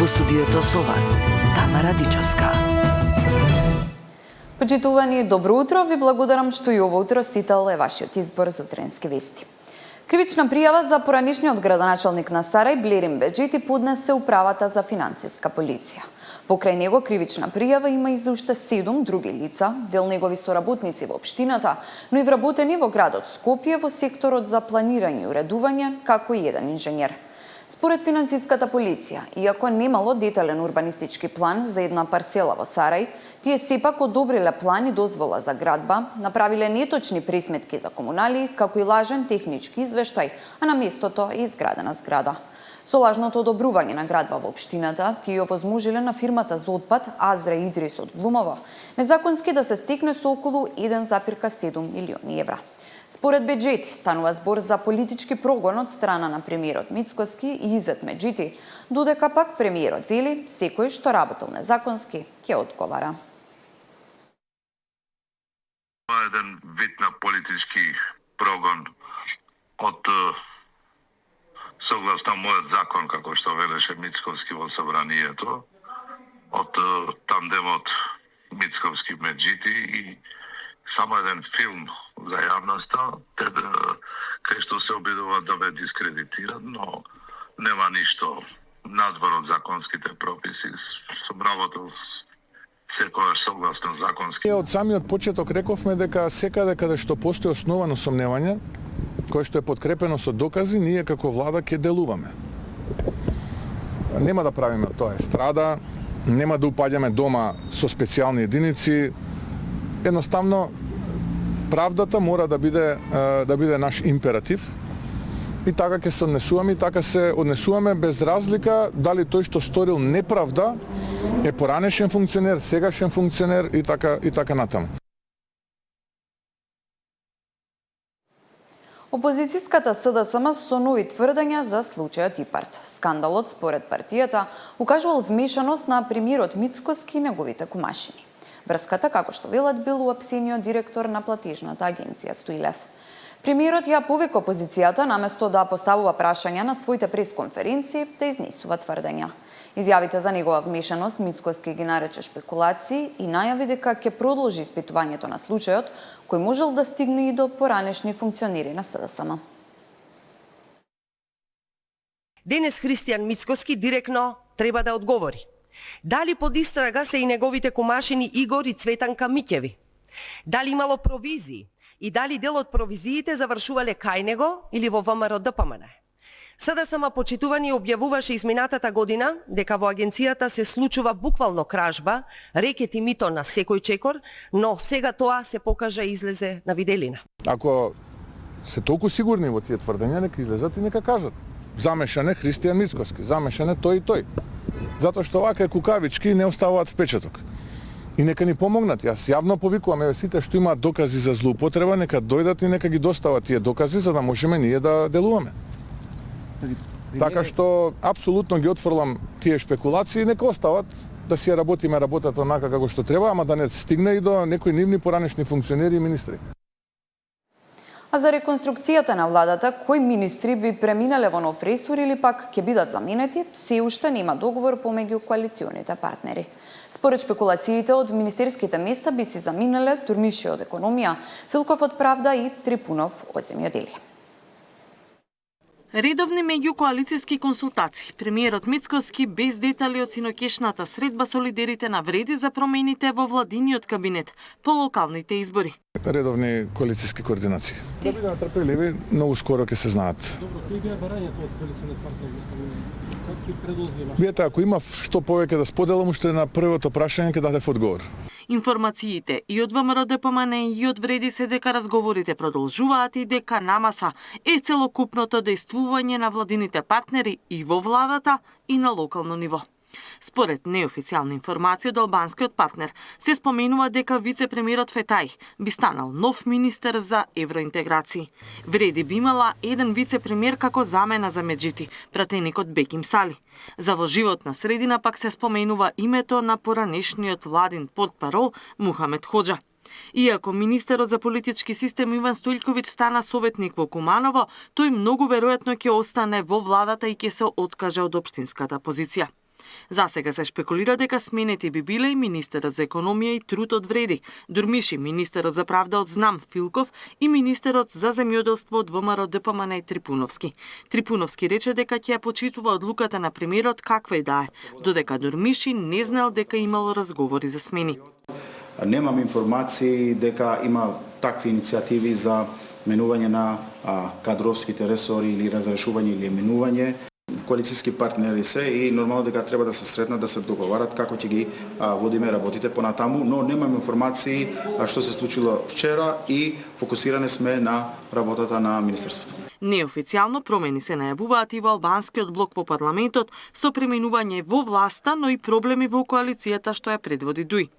Во студиото со вас, Тамара Дичовска. Почитувани, добро утро, ви благодарам што и ово утро ститал е вашиот избор за утренски вести. Кривична пријава за поранишниот градоначалник на Сарај Блерин Беџити поднесе управата за финансиска полиција. Покрај него кривична пријава има и за уште 7 други лица, дел негови соработници во општината, но и вработени во градот Скопје во секторот за планирање и уредување, како и еден инженер. Според финансиската полиција, иако немало детален урбанистички план за една парцела во Сарај, тие сепак одобриле план и дозвола за градба, направиле неточни пресметки за комунали, како и лажен технички извештај, а на местото е изградена зграда. Со лажното одобрување на градба во општината, тие овозможиле на фирмата за отпад Азра Идрис од Блумово незаконски да се стекне со околу 1,7 милиони евра. Според Беџити станува збор за политички прогон од страна на премиерот Мицкоски и Изет Меджити, додека пак премиерот вели секој што работел незаконски ќе одговара. Това е еден вид на политички прогон од согласно мојот закон, како што велеше Мицковски во собранието, од тандемот Мицковски Меджити и само еден филм за јавноста, кај што се обидуваат да ве дискредитират, но нема ништо надвор од законските прописи. Сум работел секогаш согласно законски. Од самиот почеток рековме дека секаде каде што постои основано сомневање, кое што е подкрепено со докази, ние како влада ќе делуваме. Нема да правиме тоа естрада, нема да упаѓаме дома со специјални единици. Едноставно, правдата мора да биде наш императив и така ќе се однесуваме и така се однесуваме без разлика дали тој што сторил неправда е поранешен функционер, сегашен функционер и така натаму. Опозицијската СДСМ со нови тврдења за случајот ИПАРТ. Скандалот, според партијата, укажувал вмешаност на премиерот Мицкоски и неговите кумашини. Врската, како што велат, бил уапсениот директор на платежната агенција Стоилев. Премиерот ја повика опозицијата, наместо да поставува прашања на своите пресконференции, да изнесува тврдења. Изјавите за негова вмешаност Мицкоски ги нарече шпекулации и најави дека ќе продолжи испитувањето на случајот, кој можел да стигне и до поранешни функционери на СДСМ. Денес Христијан Мицкоски директно треба да одговори. Дали под истрага се и неговите кумашини Игор и Цветанка Миќеви? Дали имало провизии? И дали дел од провизиите завршувале кај него или во ВМРО ДПМН? СДСМ почитувани објавуваше изминатата година дека во агенцијата се случува буквално кражба, рекет и мито на секој чекор, но сега тоа се покажа и излезе на виделина. Ако се толку сигурни во тие тврдења, нека излезат и нека кажат. Замешан е Христијан Мицкоски, замешан е тој и тој. Затоа што вака кукавички не оставаат впечаток. И нека ни помогнат. Јас јавно повикувам сите што имаат докази за злоупотреба, нека дојдат и нека ги достават тие докази за да можеме ние да делуваме. Така што апсолутно ги отфрлам тие шпекулации, нека остават да си ја работиме работата онака како што треба, ама да не стигне и до некои нивни поранешни функционери и министри. А за реконструкцијата на владата, кои министри би преминале во нов ресор или пак ќе бидат заменети, се уште нема договор помеѓу коалиционите партнери. Според шпекулациите, од министерските места би си заминале Турмиши од економија, Филков од правда и Трипунов од земјоделие. Редовни меѓукоалициски консултации. Премиерот Мицкоски без детали од синокешната средба со лидерите навреди за промените во владиниот кабинет по локалните избори. Редовни коалициски координации. Да бидеме трпеливи, многу скоро ќе се знаат. Добро, кои беа барањата од коалиционите партнери? Какви предлози имаш? Биете, ако има што повеќе да споделам, уште на првото прашање ќе дадев одговор. Информациите и од ВМРО ДПМН и од вреди се дека разговорите продолжуваат и дека на маса е целокупното дејствување на владините партнери и во владата и на локално ниво. Според неофицијална информација од албанскиот партнер, се споменува дека вице-премиерот Фетај би станал нов министер за евроинтеграција. Вреди би имала еден вице-премиер како замена за Меджити, пратеникот Беким Сали. За во животна средина пак се споменува името на поранешниот владин портпарол Мухамед Хоџа. Иако министерот за политички систем Иван Стојлковиќ стана советник во Куманово, тој многу веројатно ќе остане во владата и ќе се откаже од општинската позиција. За сега се шпекулира дека сменети би биле и министерот за економија и труд од Вреди, Дурмиши, министерот за правда од Знам, Филков и министерот за земјоделство од ВМРО ДПМН Трипуновски. Трипуновски рече дека ќе ја почитува одлуката на премиерот каква и да е, додека Дурмиши не знаел дека имало разговори за смени. Немам информации дека има такви иницијативи за менување на кадровските ресори или разрешување или менување. Коалицијски партнери се и нормално дека треба да се сретнат, да се договарат како ќе ги водиме работите понатаму, но немам информации што се случило вчера и фокусирани сме на работата на министерството. Неофицијално промени се најавуваат и во албанскиот блок во парламентот со преминување во власта, но и проблеми во коалицијата што ја предводи Дуј.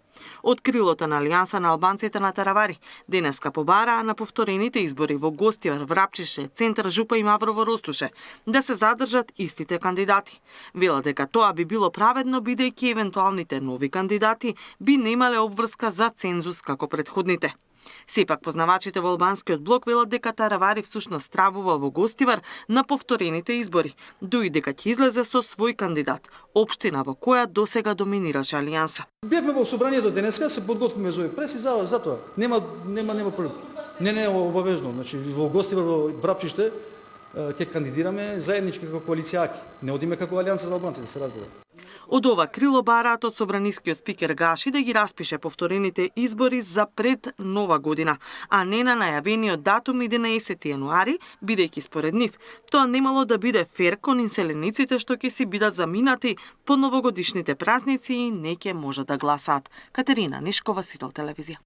Од крилото на Алијанса на албанците на Таравари денеска побараа на повторените избори во Гостивар, Врапчище, Центар Жупа и Маврово Ростуше да се задржат истите кандидати. Велат дека тоа би било праведно бидејќи евентуалните нови кандидати би немале обврска за цензус како претходните. Сепак познавачите во албанскиот блок велат дека Таравари всушност стравува во Гостивар на повторените избори, дуи дека ќе излезе со свој кандидат, општина во која досега доминираше Алијанса. Бевме во собранието денеска, се подготвиме за овој прес и за тоа. Нема проблем. Не обавезно. Значи во Гостивар, во Брапчиште ќе кандидираме заеднички како коалицијаки. Не одиме како Алијанса за албанците, се разбира. Од ова крило бараат од собранискиот спикер Гаши да ги распише повторените избори за пред нова година, а не на најавениот датум 11 јануари, бидејќи според нив тоа немало да биде фер кон инселениците што ќе си бидат заминати по новогодишните празници и не ќе можат да гласаат. Катерина Нишкова, Сител телевизија.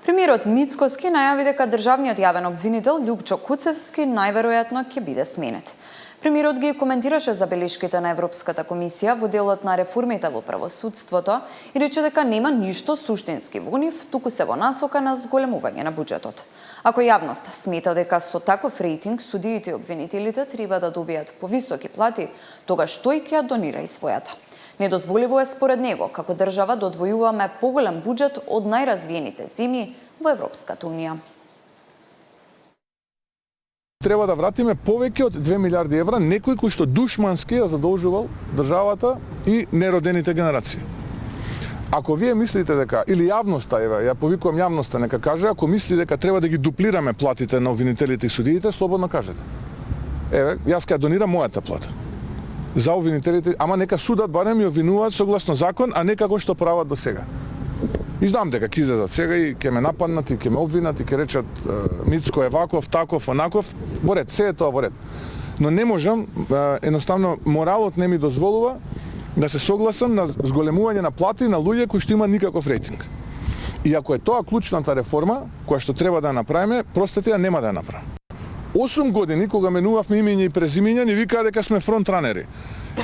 Премиерот Мицкоски најави дека државниот јавен обвинител Љупчо Куцевски најверојатно ќе биде сменет. Премиерот ги коментираше забелешките на Европската комисија во делот на реформите во правосудството и рече дека нема ништо суштински во нив, туку се во насока на зголемување на буџетот. Ако јавност смета дека со таков рейтинг судиите и обвинителите треба да добијат повисоки плати, тогаш тој ќе ја донира и својата. Недозволиво е според него како држава да одвојуваме поголем буџет од најразвиените земји во Европската унија. Треба да вратиме повеќе од 2 милиарди евра некој кој што душмански ја задолжувал државата и неродените генерации. Ако вие мислите дека, или јавноста, ја повикувам јавноста, нека каже, ако мисли дека треба да ги дуплираме платите на обвинителите и судиите, слободно кажете. Јас ќе донирам мојата плата. За обвинителите, ама нека судат барем и обвинуваат согласно закон, а не како што прават до сега. И знам дека ќе излезат сега и ќе ме нападнат и ќе ме обвинат и ќе речат Мицко е ваков, таков, онаков. Во ред, се е тоа во ред. Но не можам, едноставно моралот не ми дозволува да се согласам на зголемување на плати на луѓе кои што има никаков рейтинг. И ако е тоа клучната реформа која што треба да ја направиме, простете ја нема да ја направам. 8 години кога менувавме имење и презимења, ни викаа дека сме фронтранери.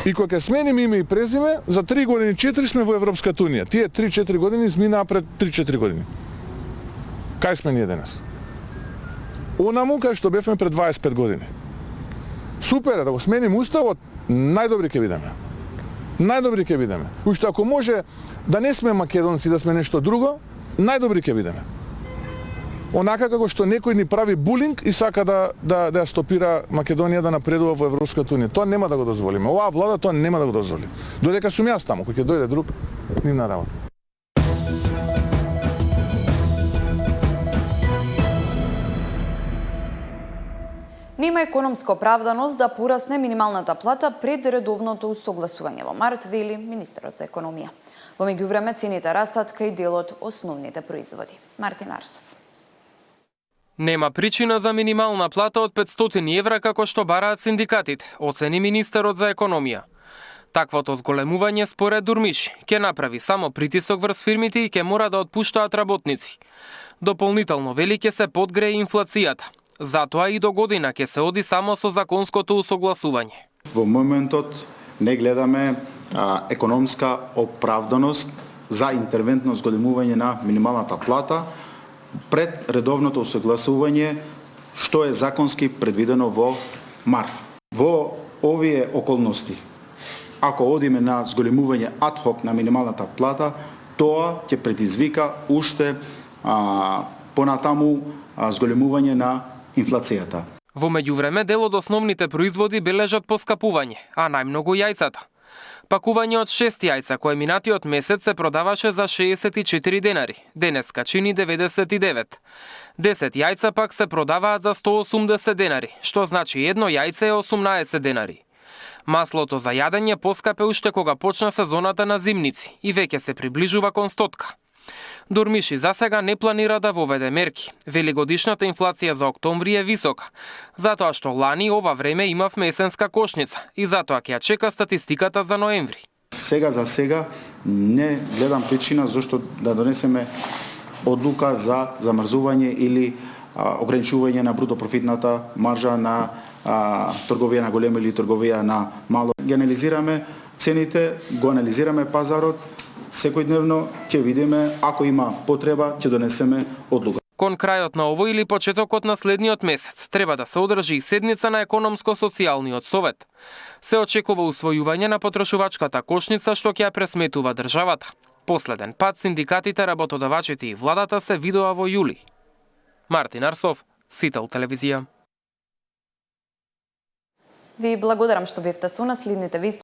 И кога ќе смениме име и презиме, за 3 години 4 сме во Европската унија. Тие 3-4 години изминаа пред 3-4 години. Кај сме ние денес? Онаму кај што бевме пред 25 години. Супер е да го сменим уставот, најдобри ќе бидеме. Најдобри ќе бидеме. Уште ако може да не сме македонци, да сме нешто друго, најдобри ќе бидеме. Онака како што некој ни прави булинг и сака да ја стопира Македонија да напредува во Европската унија. Тоа нема да го дозволиме. Оваа влада тоа нема да го дозволи. Додека сум јас таму, кој ќе дојде друг, нивна работа. Нема економска оправданост да порасне минималната плата пред редовното усогласување во март, вели министерот за економија. Во меѓувреме цените растат кај дел од основните производи. Мартин Арсов. Нема причина за минимална плата од 500 евра како што бараат синдикатите, оцени министерот за економија. Таквото зголемување според Дурмиш ќе направи само притисок врз фирмите и ќе мора да отпуштаат работници. Дополнително вели ќе се подгрее инфлацијата. Затоа и до година ќе се оди само со законското усогласување. Во моментот не гледаме економска оправданост за интервентно зголемување на минималната плата пред редовното усогласување што е законски предвидено во март. Во овие околности, ако одиме на зголемување адхок на минималната плата, тоа ќе предизвика уште понатаму зголемување на инфлацијата. Во меѓувреме дел од основните производи бележат поскапување, а најмногу јајцата. Пакување од 6 јајца кое минатиот месец се продаваше за 64 денари, денеска чини 99. 10 јајца пак се продаваат за 180 денари, што значи едно јајце е 18 денари. Маслото за јадење поскапе уште кога почна сезоната на зимници и веќе се приближува кон 100. Дурмиши за сега не планира да воведе мерки. Вели годишната инфлација за октомври е висока, затоа што лани ова време имав месенска кошница и затоа ќе ја чека статистиката за ноември. Сега за сега не гледам причина зашто да донесеме одлука за замрзување или ограничување на бруто профитната маржа на трговија на големо или трговија на мало. Ги анализираме цените, го анализираме пазарот, секојдневно ќе видиме, ако има потреба, ќе донесеме одлука. Кон крајот на овој или почетокот на следниот месец треба да се одржи и седница на економско-социјалниот совет. Се очекува усвојување на потрошувачката кошница што ќе ја пресметува државата. Последен пат синдикатите, работодавачите и владата се видоа во јули. Мартин Арсов, Сител телевизија. Ви благодарам што бевте со нас. Следните вести